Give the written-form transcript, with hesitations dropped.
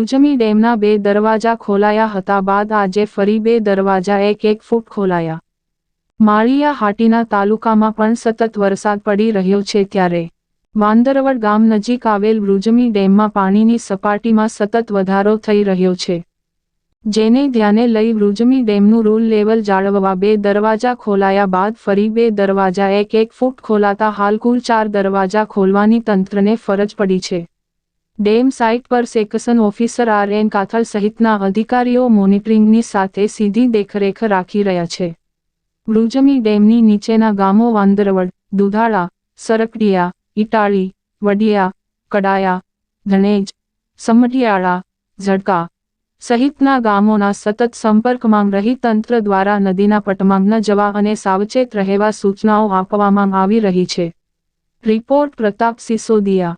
વૃજમી ડેમના 2 દરવાજા ખોલાયા હતા બાદ આજે ફરી 2 દરવાજા 1 ફૂટ ખોલાયા। માળિયા હાટીના તાલુકામાં પણ સતત વરસાદ પડી રહ્યો છે ત્યારે વાંદરવડ ગામ નજીક આવેલ વૃજમી ડેમમાં પાણીની સપાટીમાં સતત વધારો થઈ રહ્યો છે, જેને ધ્યાને લઈ વૃજમી ડેમનું રૂલ લેવલ જાળવવા 2 દરવાજા ખોલાયા બાદ ફરી 2 દરવાજા 1 ફૂટ ખોલાતા હાલ કુલ 4 દરવાજા ખોલવાની તંત્રને ફરજ પડી છે। ડેમ સાઇટ પર સેક્શન ઓફિસર RN કાથલ સહિતના અધિકારીઓ મોનિટરિંગની સાથે સીધી દેખરેખ રાખી રહ્યા છે। વૃજમી ડેમની નીચેના ગામો વાંદરવડ, દુધાળા, સરકડિયા, ઇટાળી, વડિયા, કડાયા, ધણેજ, સમઢિયાળા, ઝડકા સહિતના ગામોના સતત સંપર્કમાં રહી તંત્ર દ્વારા નદીના પટમાં ન જવા અને સાવચેત રહેવા સૂચનાઓ આપવામાં આવી રહી છે। રિપોર્ટ પ્રતાપ સિસોદિયા।